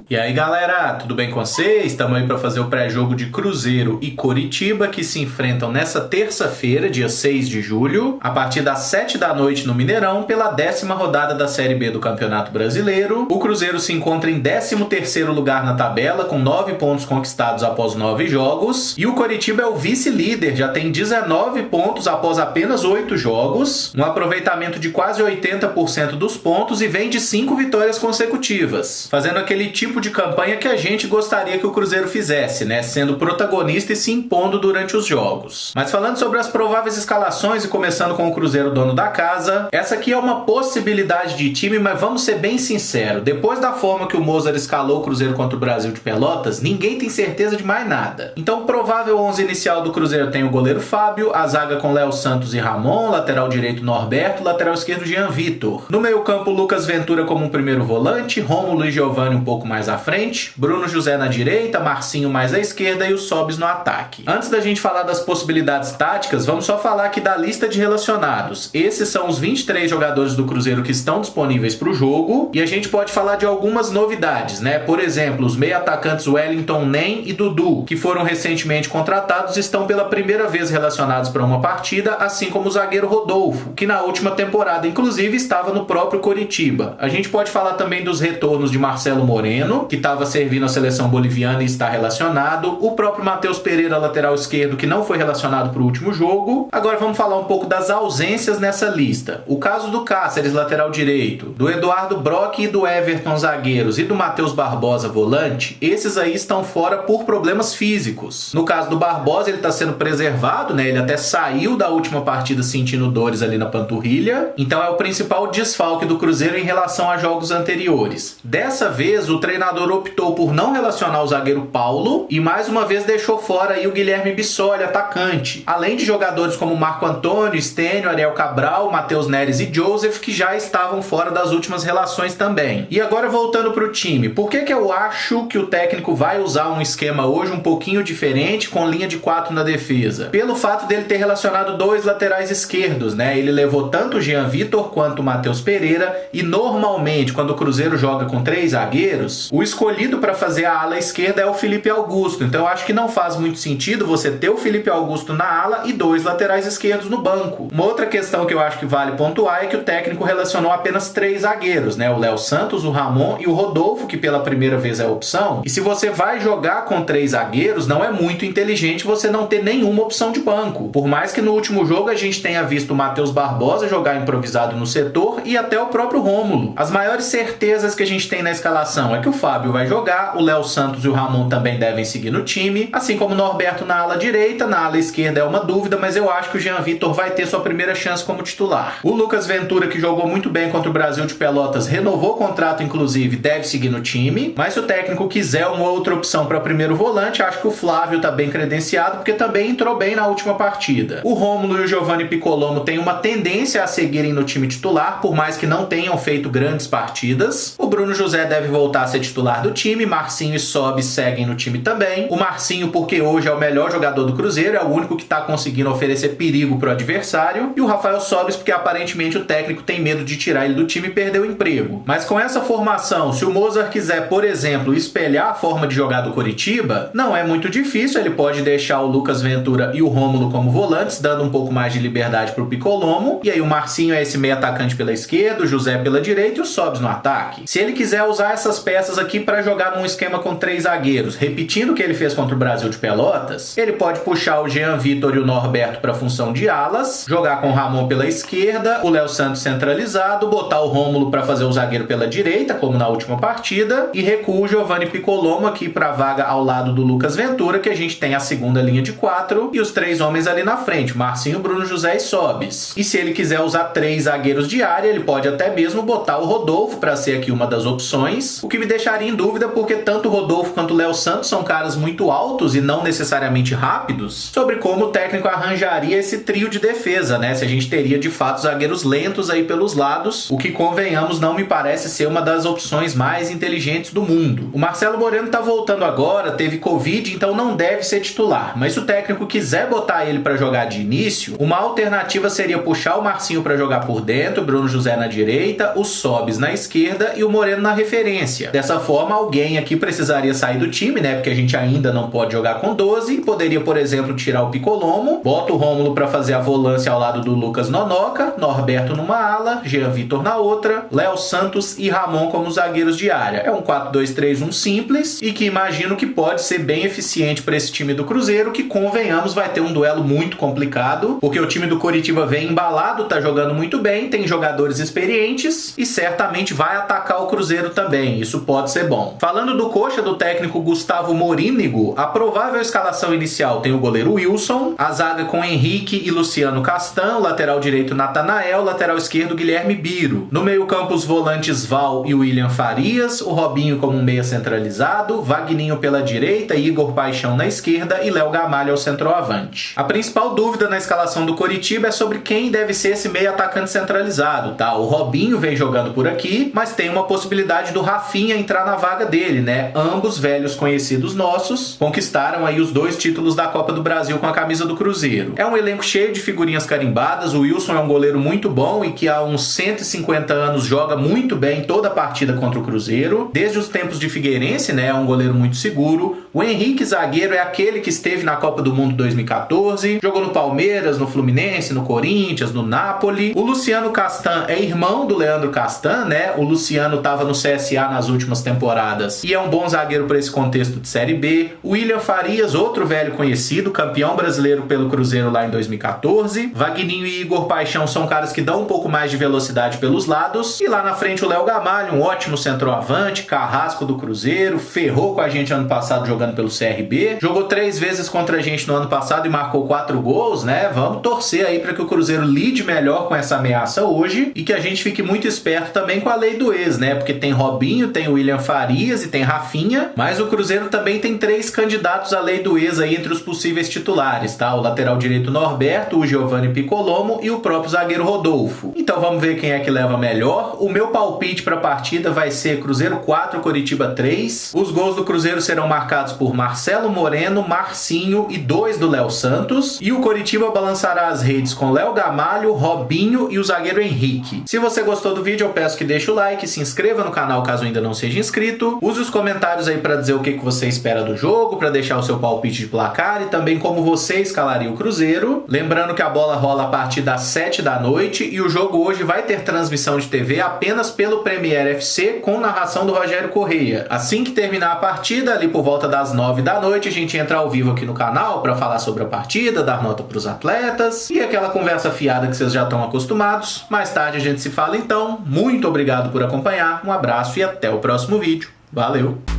E aí galera, tudo bem com vocês? Estamos aí para fazer o pré-jogo de Cruzeiro e Coritiba, que se enfrentam nessa terça-feira, dia 6 de julho, a partir das 7 da noite no Mineirão, pela 10ª rodada da Série B do Campeonato Brasileiro. O Cruzeiro se encontra em 13º lugar na tabela, com 9 pontos conquistados após 9 jogos, e o Coritiba é o vice-líder, já tem 19 pontos após apenas 8 jogos, um aproveitamento de quase 80% dos pontos e vem de 5 vitórias consecutivas, fazendo aquele tipo de campanha que a gente gostaria que o Cruzeiro fizesse, né? Sendo protagonista e se impondo durante os jogos. Mas falando sobre as prováveis escalações e começando com o Cruzeiro dono da casa, essa aqui é uma possibilidade de time, mas vamos ser bem sinceros, depois da forma que o Mozart escalou o Cruzeiro contra o Brasil de Pelotas, ninguém tem certeza de mais nada. Então o provável 11 inicial do Cruzeiro tem o goleiro Fábio, a zaga com Léo Santos e Ramon, lateral direito Norberto, lateral esquerdo Jean Vitor. No meio campo Lucas Ventura como um primeiro volante, Rômulo e Giovani um pouco mais à frente, Bruno José na direita, Marcinho mais à esquerda e o Sobis no ataque. Antes da gente falar das possibilidades táticas, vamos só falar aqui da lista de relacionados. Esses são os 23 jogadores do Cruzeiro que estão disponíveis para o jogo, e a gente pode falar de algumas novidades, né? Por exemplo, os meio-atacantes Wellington, Nem e Dudu, que foram recentemente contratados, estão pela primeira vez relacionados para uma partida, assim como o zagueiro Rodolfo, que na última temporada inclusive estava no próprio Coritiba. A gente pode falar também dos retornos de Marcelo Moreno, que estava servindo a seleção boliviana e está relacionado, o próprio Matheus Pereira, lateral esquerdo, que não foi relacionado para o último jogo. Agora vamos falar um pouco das ausências nessa lista. O caso do Cáceres, lateral direito, do Eduardo Brock e do Everton, zagueiros, e do Matheus Barbosa, volante, esses aí estão fora por problemas físicos. No caso do Barbosa, ele está sendo preservado, né? Ele até saiu da última partida sentindo dores ali na panturrilha, então é o principal desfalque do Cruzeiro em relação a jogos anteriores. Dessa vez, o treinador optou por não relacionar o zagueiro Paulo e mais uma vez deixou fora aí o Guilherme Bissoli, atacante, além de jogadores como Marco Antônio, Stênio, Ariel Cabral, Matheus Neres e Joseph, que já estavam fora das últimas relações também. E agora voltando para o time, por que eu acho que o técnico vai usar um esquema hoje um pouquinho diferente com linha de 4 na defesa? Pelo fato dele ter relacionado 2 laterais esquerdos, né? Ele levou tanto o Jean Vitor quanto o Matheus Pereira, e normalmente quando o Cruzeiro joga com 3 zagueiros, o escolhido para fazer a ala esquerda é o Felipe Augusto, então eu acho que não faz muito sentido você ter o Felipe Augusto na ala e 2 laterais esquerdos no banco. Uma outra questão que eu acho que vale pontuar é que o técnico relacionou apenas 3 zagueiros, né? O Léo Santos, o Ramon e o Rodolfo, que pela primeira vez é a opção. E se você vai jogar com 3 zagueiros, não é muito inteligente você não ter nenhuma opção de banco. Por mais que no último jogo a gente tenha visto o Matheus Barbosa jogar improvisado no setor e até o próprio Rômulo. As maiores certezas que a gente tem na escalação é que o Fábio vai jogar, o Léo Santos e o Ramon também devem seguir no time, assim como o Norberto na ala direita. Na ala esquerda é uma dúvida, mas eu acho que o Jean Vitor vai ter sua primeira chance como titular. O Lucas Ventura, que jogou muito bem contra o Brasil de Pelotas, renovou o contrato inclusive, deve seguir no time, mas se o técnico quiser uma outra opção para primeiro volante, acho que o Flávio tá bem credenciado, porque também entrou bem na última partida. O Rômulo e o Giovanni Piccolomo têm uma tendência a seguirem no time titular, por mais que não tenham feito grandes partidas. O Bruno José deve voltar a ser titular do time, Marcinho e Sobis seguem no time também. O Marcinho porque hoje é o melhor jogador do Cruzeiro, é o único que está conseguindo oferecer perigo pro adversário, e o Rafael Sobis porque aparentemente o técnico tem medo de tirar ele do time e perder o emprego. Mas com essa formação, se o Mozart quiser, por exemplo, espelhar a forma de jogar do Coritiba, não é muito difícil, ele pode deixar o Lucas Ventura e o Rômulo como volantes, dando um pouco mais de liberdade pro Piccolomo, e aí o Marcinho é esse meio atacante pela esquerda, o José pela direita e o Sobis no ataque. Se ele quiser usar essas peças aqui para jogar num esquema com 3 zagueiros, repetindo o que ele fez contra o Brasil de Pelotas, ele pode puxar o Jean Vitor e o Norberto para a função de alas, jogar com o Ramon pela esquerda, o Léo Santos centralizado, botar o Rômulo para fazer o zagueiro pela direita, como na última partida, e recua o Giovanni Piccolomo aqui para a vaga ao lado do Lucas Ventura, que a gente tem a segunda linha de 4 e os 3 homens ali na frente, Marcinho, Bruno José e Sobis. E se ele quiser usar 3 zagueiros de área, ele pode até mesmo botar o Rodolfo para ser aqui uma das opções, o que me deixaria em dúvida porque tanto o Rodolfo quanto o Léo Santos são caras muito altos e não necessariamente rápidos, sobre como o técnico arranjaria esse trio de defesa, né? Se a gente teria de fato zagueiros lentos aí pelos lados, o que, convenhamos, não me parece ser uma das opções mais inteligentes do mundo. O Marcelo Moreno tá voltando agora, teve Covid, então não deve ser titular, mas se o técnico quiser botar ele para jogar de início, uma alternativa seria puxar o Marcinho para jogar por dentro, Bruno José na direita, o Sobis na esquerda e o Moreno na referência. Dessa forma, alguém aqui precisaria sair do time, né? Porque a gente ainda não pode jogar com 12. Poderia, por exemplo, tirar o Picolomo, bota o Rômulo para fazer a volância ao lado do Lucas Nonoca, Norberto numa ala, Jean Vitor na outra, Léo Santos e Ramon como zagueiros de área. É um 4-2-3-1 simples e que imagino que pode ser bem eficiente para esse time do Cruzeiro, que, convenhamos, vai ter um duelo muito complicado, porque o time do Coritiba vem embalado, tá jogando muito bem, tem jogadores experientes e certamente vai atacar o Cruzeiro também. Isso pode ser bom. Falando do coxa do técnico Gustavo Morínigo, a provável escalação inicial tem o goleiro Wilson, a zaga com Henrique e Luciano Castan, lateral direito Natanael, lateral esquerdo Guilherme Biro. No meio-campo, os volantes Val e William Farias, o Robinho como um meia centralizado, Vagninho pela direita, Igor Paixão na esquerda e Léo Gamalho ao centroavante. A principal dúvida na escalação do Coritiba é sobre quem deve ser esse meio atacante centralizado, tá? O Robinho vem jogando por aqui, mas tem uma possibilidade do Rafinha entrar na vaga dele, né? Ambos velhos conhecidos nossos, conquistaram aí os 2 títulos da Copa do Brasil com a camisa do Cruzeiro. É um elenco cheio de figurinhas carimbadas, o Wilson é um goleiro muito bom e que há uns 150 anos joga muito bem toda a partida contra o Cruzeiro. Desde os tempos de Figueirense, né? É um goleiro muito seguro. O Henrique, zagueiro, é aquele que esteve na Copa do Mundo 2014, jogou no Palmeiras, no Fluminense, no Corinthians, no Napoli. O Luciano Castan é irmão do Leandro Castan, né? O Luciano estava no CSA nas últimas temporadas e é um bom zagueiro para esse contexto de Série B. O William Farias, outro velho conhecido, campeão brasileiro pelo Cruzeiro lá em 2014. Vagninho e Igor Paixão são caras que dão um pouco mais de velocidade pelos lados. E lá na frente o Léo Gamalho, um ótimo centroavante, carrasco do Cruzeiro, ferrou com a gente ano passado jogando pelo CRB. Jogou 3 vezes contra a gente no ano passado e marcou 4 gols, né? Vamos torcer aí para que o Cruzeiro lide melhor com essa ameaça hoje e que a gente fique muito esperto também com a lei do ex, né? Porque tem Robinho, tem o William Farias e tem Rafinha, mas o Cruzeiro também tem 3 candidatos à lei do ex aí entre os possíveis titulares, tá? O lateral direito Norberto, o Giovanni Picolomo e o próprio zagueiro Rodolfo. Então vamos ver quem é que leva melhor. O meu palpite para a partida vai ser Cruzeiro 4, Coritiba 3. Os gols do Cruzeiro serão marcados por Marcelo Moreno, Marcinho e 2 do Léo Santos. E o Coritiba balançará as redes com Léo Gamalho, Robinho e o zagueiro Henrique. Se você gostou do vídeo, eu peço que deixe o like, se inscreva no canal caso ainda não seja inscrito. Use os comentários aí para dizer o que você espera do jogo, para deixar o seu palpite de placar e também como você escalaria o Cruzeiro. Lembrando que a bola rola a partir das 7 da noite e o jogo hoje vai ter transmissão de TV apenas pelo Premier FC com narração do Rogério Correia. Assim que terminar a partida, ali por volta das 9 da noite, a gente entra ao vivo aqui no canal para falar sobre a partida, dar nota para os atletas e aquela conversa fiada que vocês já estão acostumados. Mais tarde a gente se fala então. Muito obrigado por acompanhar, um abraço e até o próximo vídeo. Valeu!